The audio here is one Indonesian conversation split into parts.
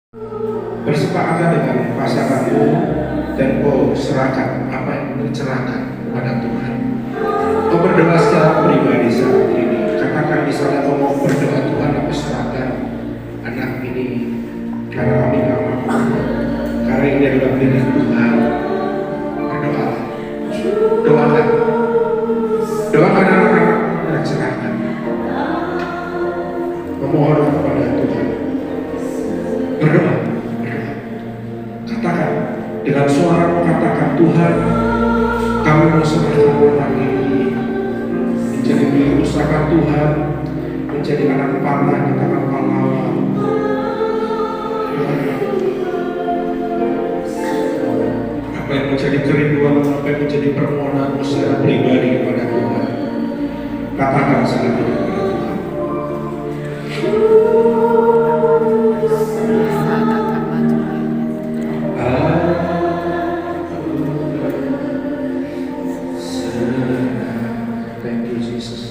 Bersepakatan dengan pasanganmu dan kau serahkan apa yang kau cerahkan kepada Tuhan. Kau berdoa secara pribadi saat ini. Katakan misalnya kau mau berdoa, Tuhan aku serahkan anak ini karena kami gak mampu, karena ini adalah milik Tuhan. Berdoa, doakan, doakan anak-anak dan serahkan. Memohon kepada Tuhan. Berdoa, katakan dengan suara, katakan Tuhan, kami mau serahkan anak ini menjadi milik usaha Tuhan, menjadi anak panah di tangan pahlawan. Apa yang menjadi kerinduan, apa yang menjadi permohonan secara pribadi kepada Tuhan, katakan saat ini kepada Tuhan. Thank you Jesus.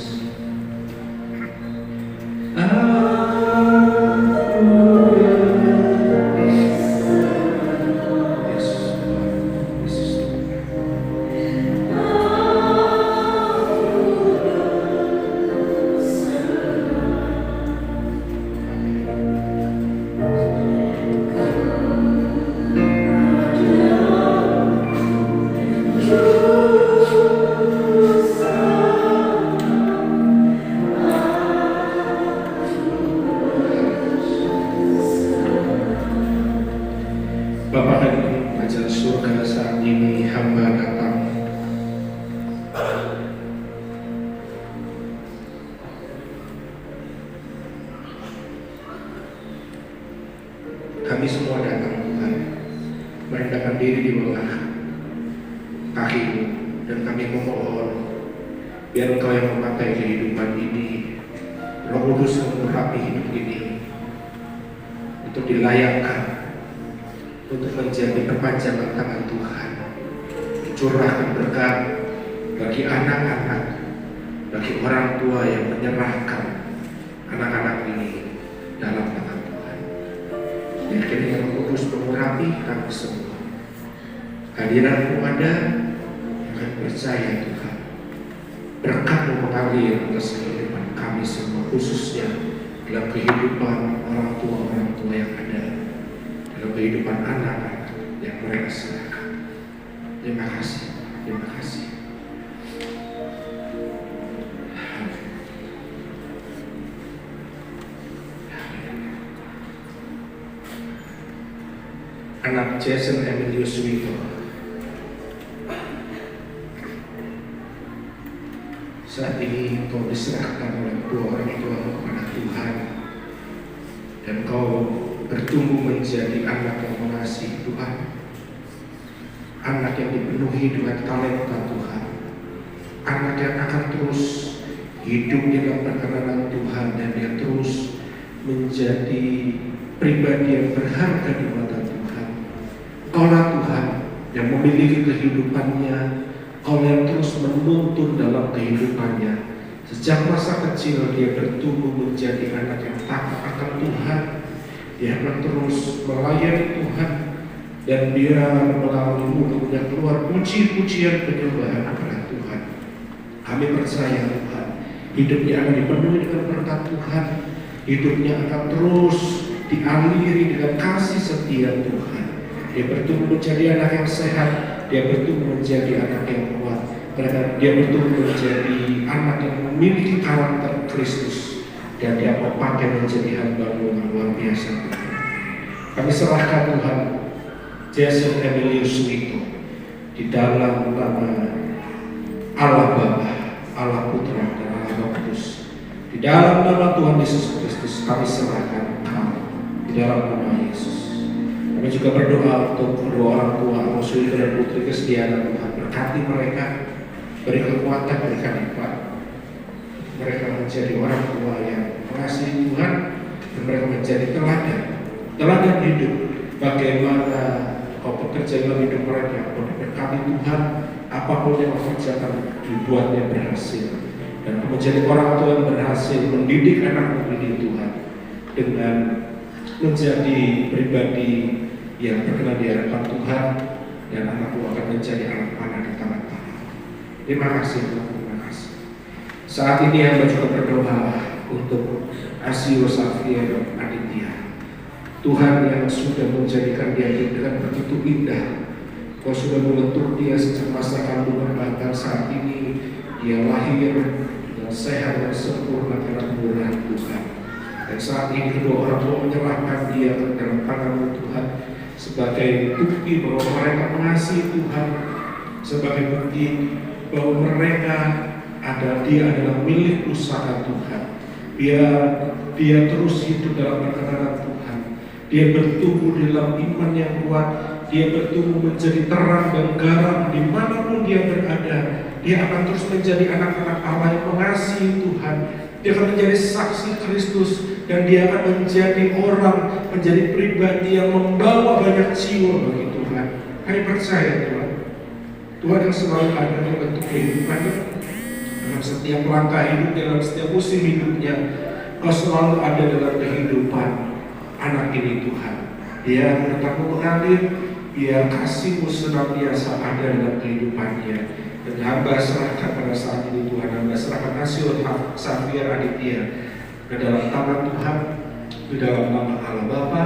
Bapa kami Raja surga, saat ini hamba datang kami semua datang Tuhan, merendahkan diri di bawah kaki-Mu, dan kami memohon biar Engkau yang memakai kehidupan ini, Roh Kudus mengurapi hidup ini untuk dilayakkan untuk menjadi perpanjangan tangan Tuhan, mencurahkan berkat bagi anak-anak, bagi orang tua yang menyerahkan anak-anak ini dalam tangan Tuhan. Dan kiranya Roh Kudus mengurapi kami semua. Hadirat-Mu ada, kami percaya Tuhan. Berkat-Mu mengalir atas kehidupan kami semua, khususnya dalam kehidupan orang tua yang ada, dalam kehidupan anak-anak yang mereka serahkan. Terima kasih, terima kasih. Anak Jason Emilius Wito, saat ini kau diserahkan oleh dua orang tua kepada Tuhan, dan kau bertumbuh menjadi anak yang mengasihi Tuhan, anak yang dipenuhi dengan talenta Tuhan, anak yang akan terus hidup dalam perkenanan Tuhan, dan dia terus menjadi pribadi yang berharga di mata Tuhan. Kaulah Tuhan yang memiliki kehidupannya, Kaulah yang terus menuntun dalam kehidupannya. Sejak masa kecil dia bertumbuh menjadi anak yang taat akan Tuhan. Dia akan terus melayani Tuhan, dan dia melalui mulutnya keluar puji-pujian penyembahan kepada Tuhan. Kami percaya Tuhan, hidupnya akan dipenuhi dengan berkat Tuhan, hidupnya akan terus dialiri dengan kasih setia Tuhan. Dia bertumbuh menjadi anak yang sehat, dia bertumbuh menjadi anak yang kuat, karena dia bertumbuh menjadi anak yang memiliki karakter Kristus, dan dia mau pakai menjadi hamba-Mu yang luar biasa Tuhan. Kami serahkan Tuhan Jason Emilius Wito di dalam nama Allah Bapa, Allah Putra, dan Allah Roh Kudus. Di dalam nama Tuhan Yesus Kristus kami serahkan Engkau, di dalam nama Yesus. Kami juga berdoa untuk kedua orang tua, Amos Wito dan Putri Kesediaan Tuhan. Berkati mereka, beri kekuatan, berikan hikmat. Mereka menjadi orang tua yang mengasihi Tuhan, dan mereka menjadi teladan hidup. Bagaimana Kau bekerja dalam hidup mereka, Kau diberkati Tuhan, apapun yang Kau kerjakan dibuatnya berhasil, dan menjadi orang tua yang berhasil mendidik anak-anak ini Tuhan dengan menjadi pribadi yang berkenan di hadapan Tuhan, dan anakku akan menjadi anak panah di tangan Allah. Terima kasih Tuhan, terima kasih. Saat ini hamba juga berdoa untuk Asio Xavier Aditya. Tuhan yang sudah menjadikan dia dengan begitu indah, Kau sudah membentuk dia sejak masa kandungan, bahkan saat ini dia lahir dengan sehat dan sempurna karena kemurahan Tuhan. Dan saat ini kedua orang tua menyerahkan dia ke dalam tangan Tuhan sebagai bukti bahwa mereka mengasihi Tuhan, sebagai bukti bahwa mereka dia adalah milik usaha Tuhan. Biar dia terus hidup dalam perkenanan Tuhan. Dia bertumbuh dalam iman yang kuat. Dia bertumbuh menjadi terang dan garam dimanapun dia berada. Dia akan terus menjadi anak-anak Allah yang mengasihi Tuhan. Dia akan menjadi saksi Kristus, dan dia akan menjadi orang, menjadi pribadi yang membawa banyak jiwa bagi Tuhan. Kami percaya Tuhan, Tuhan yang selalu ada membentuk kehidupannya dalam setiap langkah hidup, dalam setiap musim hidupnya. Kau selalu ada dalam kehidupan anak ini Tuhan. Dia tetap mengalir, biar kasih-Mu senantiasa ada dalam kehidupannya. Dan hamba serahkan pada saat ini Tuhan, hamba serahkan Asio Xavier Aditya ke dalam tangan Tuhan, di dalam nama Allah Bapa,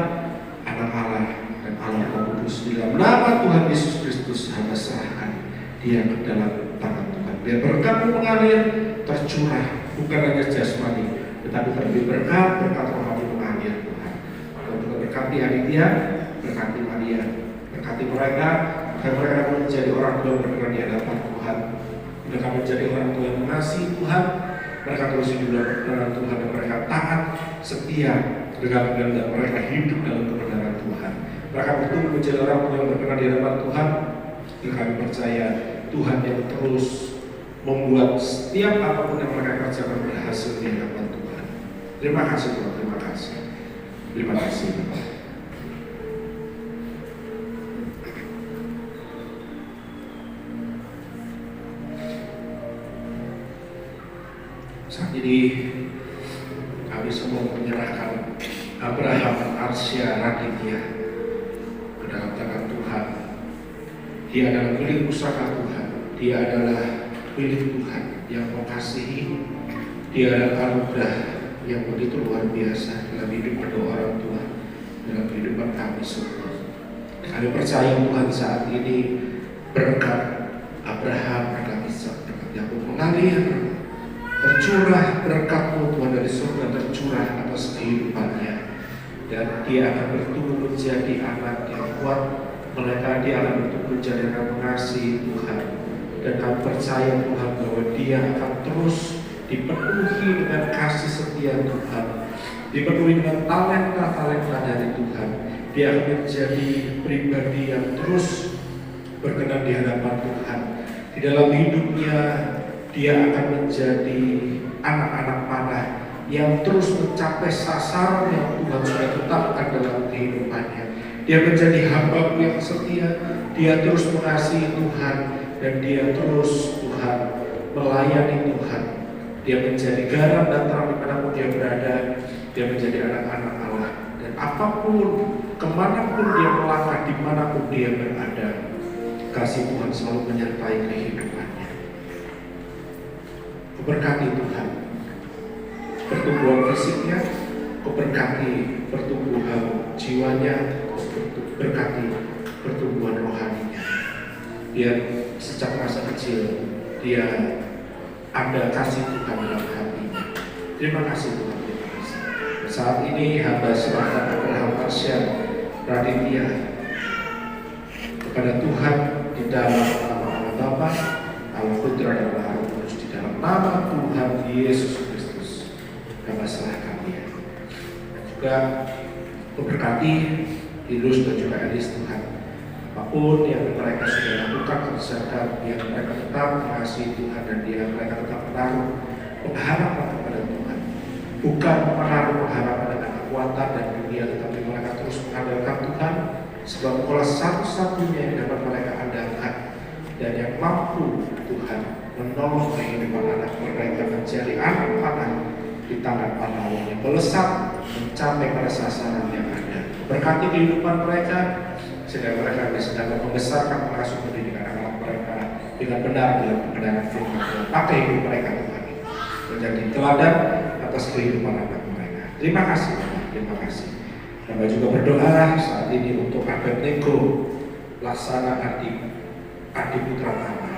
Anak Allah, dan Allah Roh Kudus. Di dalam nama Tuhan Yesus Kristus, hamba serahkan dia ke dalam tangan Tuhan. Biar berkat-Mu mengalir, tercurah, bukan hanya jasmani, tetapi terlebih berkat rohani mengalir Tuhan. Kalau juga berkati Aditya, berkati Maria, berkati mereka, dan mereka menjadi orang tua yang berkenan di hadapan Tuhan. Mereka menjadi orang tua yang mengasihi Tuhan. Mereka terus hidup dalam kebenaran Tuhan, dan mereka taat, setia dengan dan mereka hidup dalam kebenaran Tuhan. Mereka bertumbuh menjadi orang tua yang berkenan di hadapan Tuhan. Dan kami percaya Tuhan yang terus membuat setiap apapun yang mereka kerjakan berhasil di hadapan Tuhan. Terima kasih Tuhan, terima kasih. Terima kasih Tuhan. Saat ini kami semua menyerahkan Abraham Arsya Raditya ke dalam tangan Tuhan. Dia adalah milik usaha Tuhan. Dia adalah milik Tuhan yang mengasihi. Dia adalah anugerah yang begitu luar biasa dalam hidup kedua orang tua, dalam kehidupan kami semua. Kami percaya Tuhan saat ini berkat Abraham, berkat Ishak, berkat Yakub mengalir, tercurah berkat-Mu Tuhan dari surga, tercurah atas kehidupannya, dan dia akan bertumbuh menjadi anak yang kuat. Dia akan bertumbuh menjadi anak mengasihi Tuhan, dan kami percaya Tuhan bahwa dia akan terus dipenuhi dengan kasih setia Tuhan, dipenuhi dengan talenta-talenta dari Tuhan. Dia akan menjadi pribadi yang terus berkenan di hadapan Tuhan. Di dalam hidupnya dia akan menjadi anak-anak panah yang terus mencapai sasaran yang Tuhan sudah tetapkan dalam kehidupannya. Dia menjadi hamba yang setia, dia terus mengasihi Tuhan, dan dia terus Tuhan melayani Tuhan. Dia menjadi garam dan terang dimanapun dia berada. Dia menjadi anak-anak Allah, dan apapun, kemanapun dia melangkah, dimanapun dia berada, kasih Tuhan selalu menyertai kehidupannya. Berkati Tuhan pertumbuhan fisiknya, berkati pertumbuhan jiwanya, berkati pertumbuhan rohaninya. Dia sejak masa kecil dia ada kasih Tuhan dalam hatinya. Terima kasih Tuhan, terima kasih. Saat ini hamba serahkan Abraham Arsya Raditya kepada Tuhan di dalam nama Allah Bapa, Allah Putra, dan Allah Roh Kudus. Di dalam nama Tuhan Yesus Kristus kami serahkan dia. Dan juga memberkati Hilus dan juga Elis Tuhan. Apapun yang mereka sudah lakukan, kerjakan, yang mereka tetap mengasihi Tuhan, dan mereka tetap menaruh pengharapan kepada Tuhan. Bukan menaruh pengharapan dengan kekuatan dan dunia, tetapi mereka terus mengandalkan Tuhan, sebab Allah satu-satunya yang dapat mereka andalkan, dan yang mampu Tuhan menolong kehidupan anak mereka menjadi anak panah di tangan Allah yang melesat mencapai pada sasaran yang ada. Berkati kehidupan mereka sehingga mereka bisa dapat membesarkan mengasuh pendidikan anak mereka dengan benar dalam kebenaran firman Tuhan. Pakai hidup mereka Tuhan menjadi teladan atas kehidupan anak mereka. Terima kasih Bapak, terima kasih. Kami juga berdoa saat ini untuk Abednego Laksana Adi Putra Tama.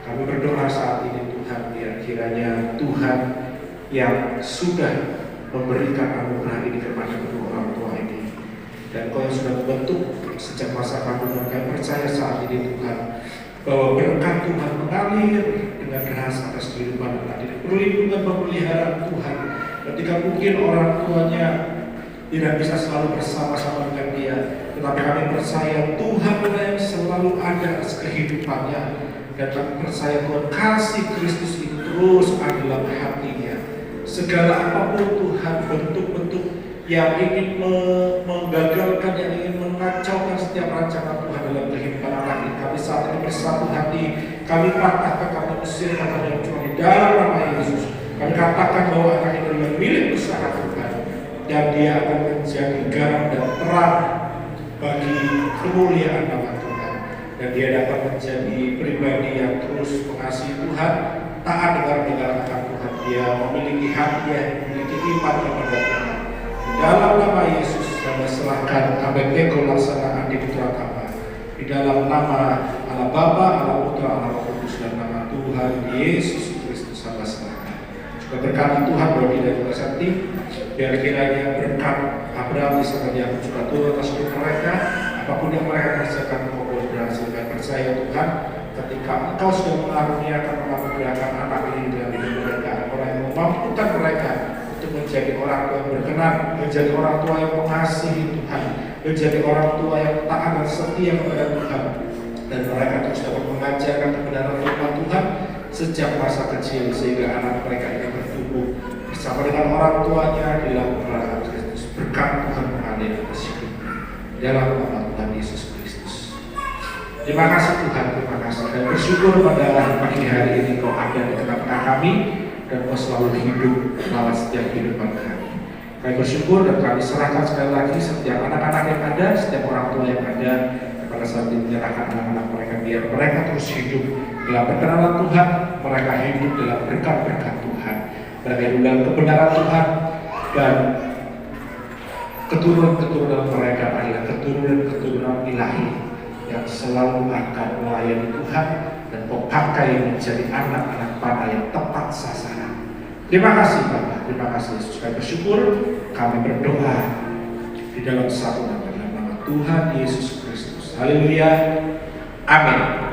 Kami berdoa saat ini Tuhan, biar kiranya Tuhan yang sudah memberikan anugerah ini kepada kedua orang tua ini, dan Kau yang sudah membentuk sejak masa kandungan, kami percaya saat ini Tuhan bahwa berkat Tuhan mengalir dengan deras atas kehidupan anak ini. Perlindungan pemeliharaan Tuhan ketika mungkin orang tuanya tidak bisa selalu bersama-sama dengan dia, tetapi kami percaya Tuhan yang selalu ada atas kehidupannya, dan kami percaya Tuhan kasih Kristus itu terus ada dalam hatinya. Segala apapun Tuhan bentuk-bentuk yang ingin menggagalkan, yang ingin mengacaukan setiap rancangan Tuhan dalam kehidupan anak ini, kami saat ini bersatu hati, kami patahkan, kami usir kata yang Tuhan di dalam nama Yesus. Kami katakan bahwa anak ini adalah milik besar Tuhan, dan dia akan menjadi garam dan terang bagi kemuliaan nama Tuhan, dan dia dapat menjadi pribadi yang terus mengasihi Tuhan, taat dengar akan Tuhan. Dia memiliki hati yang memiliki iman kepada Tuhan. Di dalam nama Yesus kami serahkan Abednego Laksana Adi Putra Tama. Di dalam nama Allah Bapa, Allah Putra, Allah Roh Kudus, dan nama Tuhan Yesus Kristus kami serahkan. Juga berkati Tuhan bagi dan juga Sakti, biar kiranya berkat Abraham Ishak dan Yakub juga turun atas hidup mereka. Apapun yang mereka kerjakan maupun berhasil, kami percaya Tuhan, ketika Engkau sudah mengaruniakan menganugerahkan anak ini dalam hidup mereka, orang yang memampukan mereka untuk menjadi orang tua yang berkenan, menjadi orang tua yang mengasihi Tuhan, menjadi orang tua yang taat dan setia kepada Tuhan, dan mereka terus dapat mengajarkan kebenaran firman Tuhan sejak masa kecil, sehingga anak mereka ini bertumbuh bersama dengan orang tuanya di dalam kebenaran Kristus. Berkat Tuhan mengalir atas hidupnya dalam nama Tuhan Yesus Kristus. Terima kasih Tuhan, terima kasih, dan bersyukur pada pagi hari ini Kau ada di tengah-tengah kami, dan Kau selalu hidup merawat setiap kehidupan kami. Kami bersyukur dan kami serahkan sekali lagi setiap anak-anak yang ada, setiap orang tua yang ada, pada saat ini menyerahkan anak-anak mereka, biar mereka terus hidup dalam kebenaran Tuhan, mereka hidup dalam berkat-berkat Tuhan, mereka hidup dalam kebenaran Tuhan, dan keturunan-keturunan mereka adalah keturunan-keturunan ilahi yang selalu akan melayani Tuhan, dan Kau pakai menjadi anak-anak panah yang tepat sasaran. Terima kasih Bapak, terima kasih Yesus. Kami bersyukur, kami berdoa di dalam satu nama, dalam nama Tuhan Yesus Kristus. Haleluya, amin.